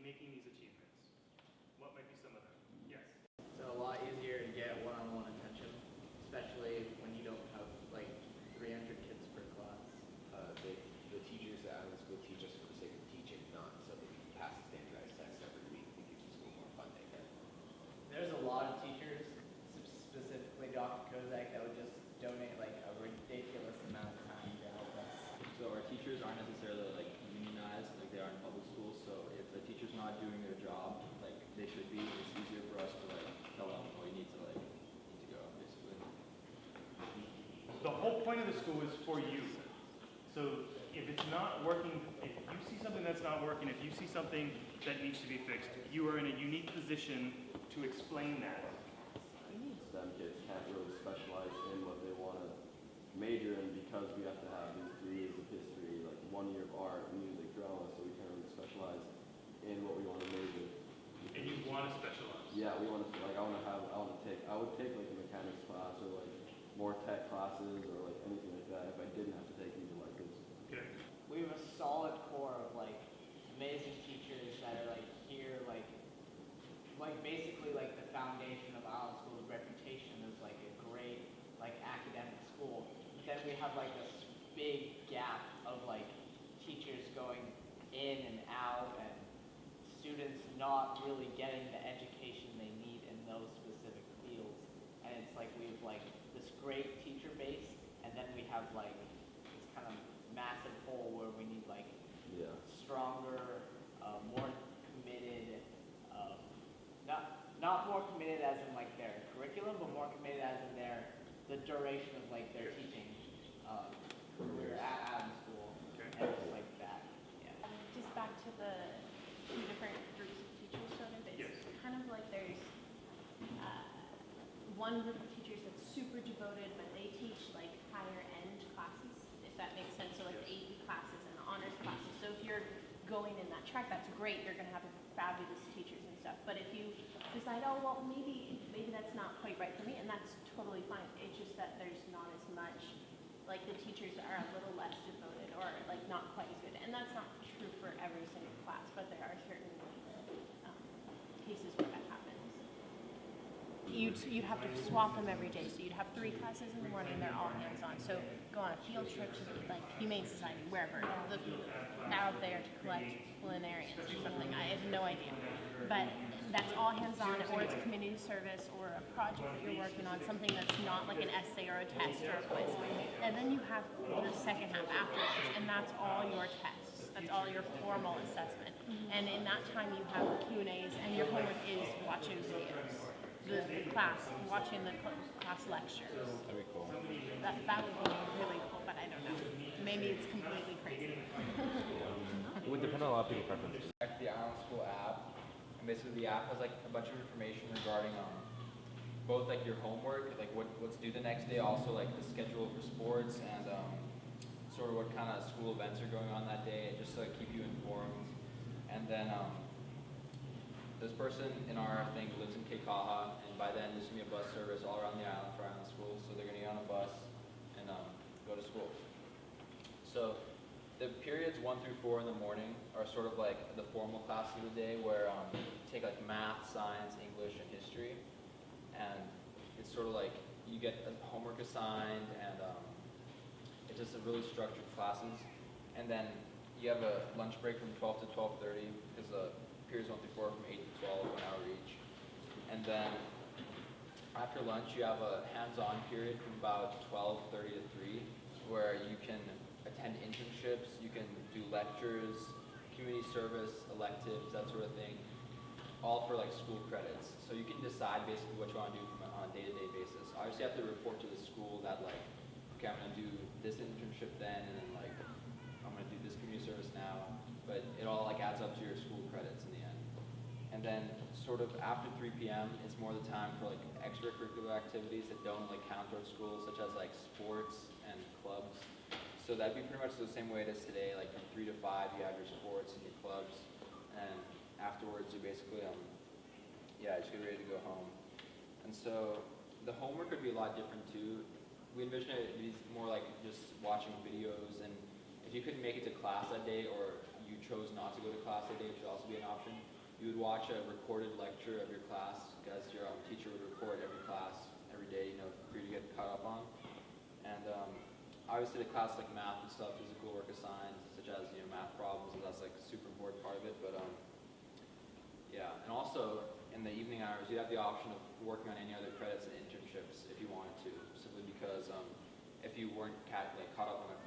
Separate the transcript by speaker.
Speaker 1: making these achievements? What might be some of them? Yes.
Speaker 2: So a lot easier to get one-on-one attention, especially when you don't have like 300 kids per class.
Speaker 3: The teachers at Island School teach us for the sake of teaching, not so that we can pass the standardized tests every week. It gives the school more funding.
Speaker 2: There's a lot of teachers, specifically Dr. Kozak, that would just donate like a ridiculous amount of time to help us.
Speaker 4: So our teachers aren't necessarily like unionized like they are in public schools. So if the teacher's not doing their job like they should be, it's easier for us to like tell them, oh, you need to go, basically.
Speaker 1: The whole point of the school is for you. So if it's not working, if you see something that's not working, if you see something that needs to be fixed, you are in a unique position to explain that.
Speaker 5: STEM kids can't really specialize in what they want to major in because we have to have these 3 years of history, like 1 year of art, music, drama, so we can't really specialize in what we want to major.
Speaker 1: And you want to specialize.
Speaker 5: Yeah, we want to, like, I would take like a mechanics class or like more tech classes or like anything like that if I didn't have to take these electives.
Speaker 1: Okay.
Speaker 2: We have a solid core of like amazing teachers that are like here, like basically like the foundation of Island School's reputation as like a great like academic school. But then we have like this big gap of like teachers going in and out and students not really getting the education they need in those specific fields. And it's like we have like this great teacher base, and then we have like this kind of massive hole where we need like stronger, more committed, not more committed as in like their curriculum, but more committed as in the duration of like their teaching career at Adams School, and just like that. Yeah.
Speaker 6: Just back to the two different groups of teachers, sort of. It's kind of like there's one group of teachers that's super devoted, but they teach like higher end classes, if that makes sense. So like the AP classes and the honors classes. So if you're going in that track, that's great. You're going to have fabulous teachers and stuff. But if you decide, oh well, maybe that's not quite right for me, and that's totally fine. It's just that there's not as much, like the teachers are a little less devoted or like not quite as good. And that's not true for every single class, but there are certain cases where that happens. You'd have to swap them every day. So you'd have 3 classes in the morning, they're all hands-on. So go on a field trip to like Humane Society, wherever, out there to collect planarians or something. I have no idea. But that's all hands-on, or it's community service or a project that you're working on, something that's not like an essay or a test or a quiz. And then you have the second half afterwards, and that's all your tests. That's all your formal assessment. And in that time you have Q&As, and your homework is watching videos. The class, watching the class lectures.
Speaker 3: That'd be cool.
Speaker 6: That would be really cool, but I don't know. Maybe it's completely crazy.
Speaker 3: It would depend on a lot of people's preferences.
Speaker 4: The Island School app, and basically the app has like a bunch of information regarding both like your homework, like what's due the next day, also like the schedule for sports and sort of what kind of school events are going on that day, just to keep you informed. And then this person in our thing lives in Cape Kaha, and by then there's gonna be a bus service all around the island for Island School, so they're gonna get on a bus and go to school. So the periods 1 through 4 in the morning are sort of like the formal classes of the day, where you take like math, science, English, and history, and it's sort of like you get a homework assigned, and it's just a really structured classes. And then you have a lunch break from 12 to 12:30 because the periods 1 through 4 are from 8 to 12, 1 hour each. And then after lunch, you have a hands-on period from about 12:30 to 3, where you can attend internships, you can do lectures, community service, electives, that sort of thing, all for like school credits. So you can decide basically what you want to do on a day-to-day basis. Obviously, you have to report to the school that like, okay, I'm going to do this internship then, and then like, I'm going to do this community service now. But it all like adds up to your school credits in the end. And then sort of after 3 p.m., it's more the time for like extracurricular activities that don't like count towards school, such as like sports and clubs. So that'd be pretty much the same way it is today. Like from 3 to 5, you have your sports and your clubs, and afterwards you basically just get ready to go home. And so the homework would be a lot different too. We envision it to be more like just watching videos, and if you couldn't make it to class that day, or you chose not to go to class that day, which would also be an option, you would watch a recorded lecture of your class, as your teacher would record every class every day, for you to get caught up on. And obviously the class like math and stuff, physical work assigned, such as math problems, and that's like a super important part of it. But yeah, and also in the evening hours, you have the option of working on any other credits and internships if you wanted to, simply because if you weren't caught up on the